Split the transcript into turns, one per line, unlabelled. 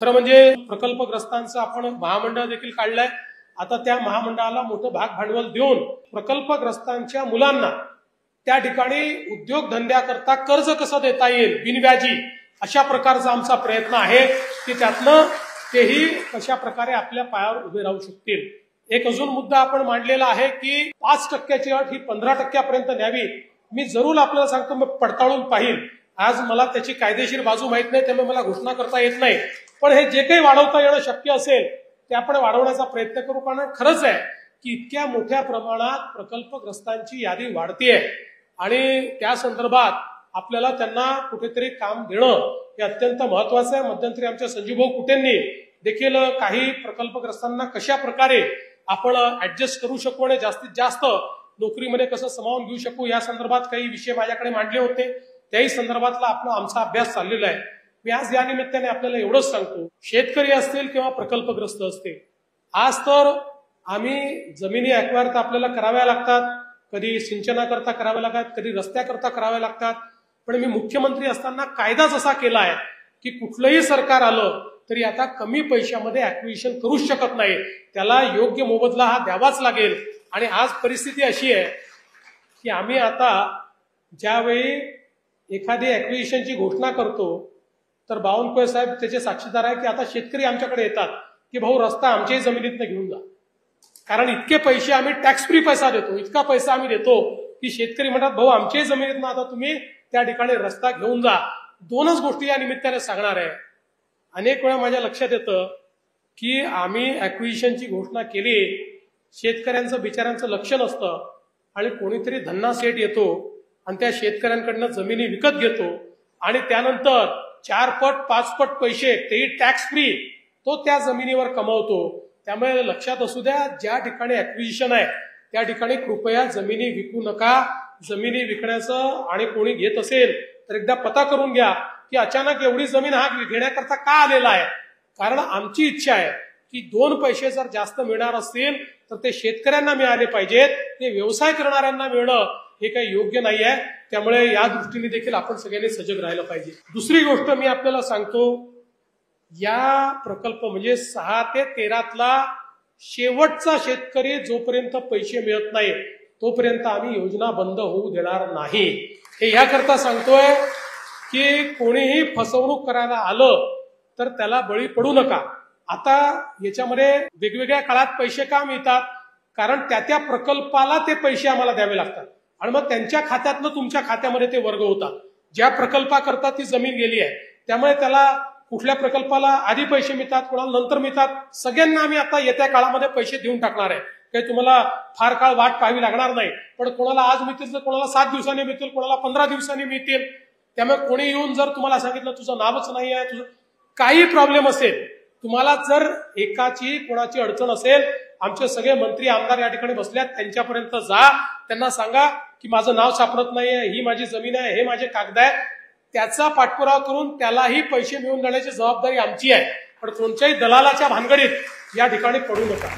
खरं म्हणजे प्रकल्पग्रस्तांचं आपण महामंडळ देखील काढलंय। आता त्या महामंडळाला मोठं भाग भांडवल देऊन प्रकल्पग्रस्तांच्या मुलांना त्या ठिकाणी उद्योगधंद्याकरता कर्ज कसं देता येईल बिनव्याजी, अशा प्रकारचा आमचा प्रयत्न आहे की त्यातनं तेही कशा प्रकारे आपल्या पायावर उभे राहू शकतील। एक अजून मुद्दा आपण मांडलेला आहे की 5%ची अट ही 15%पर्यंत न्यावी। मी जरूर आपल्याला सांगतो, मी पडताळून पाहिल। आज मला त्याची कायदेशीर बाजू माहित नाही, त्यामुळे मला घोषणा करता येत नाही, पण हे जे काही वाढवता येणं शक्य असेल ते आपण वाढवण्याचा प्रयत्न करू। कारण खरंच आहे की इतक्या मोठ्या प्रमाणात प्रकल्पग्रस्तांची यादी वाढतीये आणि त्या संदर्भात आपल्याला त्यांना कुठेतरी काम देणं हे अत्यंत महत्वाचं आहे। मध्यंतरी आमच्या संजीवभाऊ कुटेंनी देखील काही प्रकल्पग्रस्तांना कशा प्रकारे आपण ऍडजस्ट करू शकू आणि जास्तीत जास्त नोकरीमध्ये कसं सामावून घेऊ शकू या संदर्भात काही विषय माझ्याकडे मांडले होते। त्याही संदर्भातला आमचा अभ्यास चाललेला आहे। मी आज या निमित्ताने आपल्याला एवढंच सांगतो, शेतकरी असतील किंवा प्रकल्पग्रस्त असतील, आज तर आम्ही जमिनी ऍक्वायर तर आपल्याला कराव्या लागतात, कधी सिंचनाकरता कराव्या लागतात, कधी रस्त्याकरता कराव्या लागतात, पण मी मुख्यमंत्री असताना कायदाच असा केला आहे की कुठलंही सरकार आलं तरी आता कमी पैशामध्ये ऍक्विजिशन करूच शकत नाही, त्याला योग्य मोबदला हा द्यावाच लागेल। आणि आज परिस्थिती अशी आहे की आम्ही आता ज्यावेळी एखादी ऍक्विजिशनची घोषणा करतो तर बावनकुळे साहेब त्याचे साक्षीदार आहे की आता शेतकरी आमच्याकडे येतात की भाऊ रस्ता आमच्याही जमिनीतनं घेऊन जा, कारण इतके पैसे आम्ही टॅक्स फ्री पैसा देतो, इतका पैसा आम्ही देतो की शेतकरी म्हणतात भाऊ आमच्याही जमिनीतनं आता तुम्ही त्या ठिकाणी रस्ता घेऊन जा। दोनच गोष्टी या निमित्ताने सांगणार आहे। अनेक वेळा माझ्या लक्षात येतं की आम्ही ऍक्विजिशनची घोषणा केली, शेतकऱ्यांचं बिचाऱ्यांचं लक्ष नसतं आणि कोणीतरी धन्ना सेठ येतो आणि त्या शेतकऱ्यांकडनं जमिनी विकत घेतो आणि त्यानंतर 4 पट 5 पट पैसे तेही टॅक्स फ्री तो त्या जमिनीवर कमवतो। त्यामुळे लक्षात असू द्या, ज्या ठिकाणी ऍक्विजिशन आहे त्या ठिकाणी कृपया जमिनी विकू नका। जमिनी विकण्याचं आणि कोणी घेत असेल तर एकदा पता करून घ्या की अचानक एवढी जमीन हा घेण्याकरता का आलेला आहे। कारण आमची इच्छा आहे की 2 पैसे जर जास्त मिळणार असतील तर ते शेतकऱ्यांना मिळाले पाहिजेत, ते व्यवसाय करणाऱ्यांना मिळणं हे काही योग्य नाही आहे। त्यामुळे या दृष्टीने देखील आपण सगळ्यांनी सजग राहिलं पाहिजे। दुसरी गोष्ट मी आपल्याला सांगतो, या प्रकल्प म्हणजे 6 ते 13तला शेवटचा शेतकरी जोपर्यंत पैसे मिळत नाही तोपर्यंत आम्ही योजना बंद होऊ देणार नाही। हे याकरता सांगतोय की कोणीही फसवणूक करायला आलं तर त्याला बळी पडू नका। आता याच्यामध्ये वेगवेगळ्या काळात पैसे का मिळतात, कारण त्या प्रकल्पाला ते पैसे आम्हाला द्यावे लागतात आणि मग त्यांच्या खात्यातनं तुमच्या खात्यामध्ये ते वर्ग होतात। ज्या प्रकल्पाकरता ती जमीन गेली आहे त्यामुळे त्याला कुठल्या प्रकल्पाला आधी पैसे मिळतात, कोणाला नंतर मिळतात, सगळ्यांना आम्ही आता येत्या काळामध्ये पैसे देऊन टाकणार आहे। काही तुम्हाला फार काळ वाट पाहावी लागणार नाही, पण कोणाला आज मिळतील तर कोणाला 7 दिवसांनी मिळतील, कोणाला 15 दिवसांनी मिळतील। त्यामुळे कोणी येऊन जर तुम्हाला सांगितलं तुझं नावच नाही आहे, तुझं काही प्रॉब्लेम असेल, तुम्हाला जर एकाची कोणाची अडचण असेल, आमचे सगळे मंत्री आमदार या ठिकाणी बसल्यात, त्यांच्यापर्यंत जा, त्यांना सांगा की माझं नाव सापडत नाहीये, ही माझी जमीन आहे, हे माझे कागद आहेत, त्याचा पाठपुरावा करून त्यालाही पैसे मिळवून देण्याची जबाबदारी आमची आहे। पण कोणत्याही दलालाच्या भानगडीत या ठिकाणी पडू नका।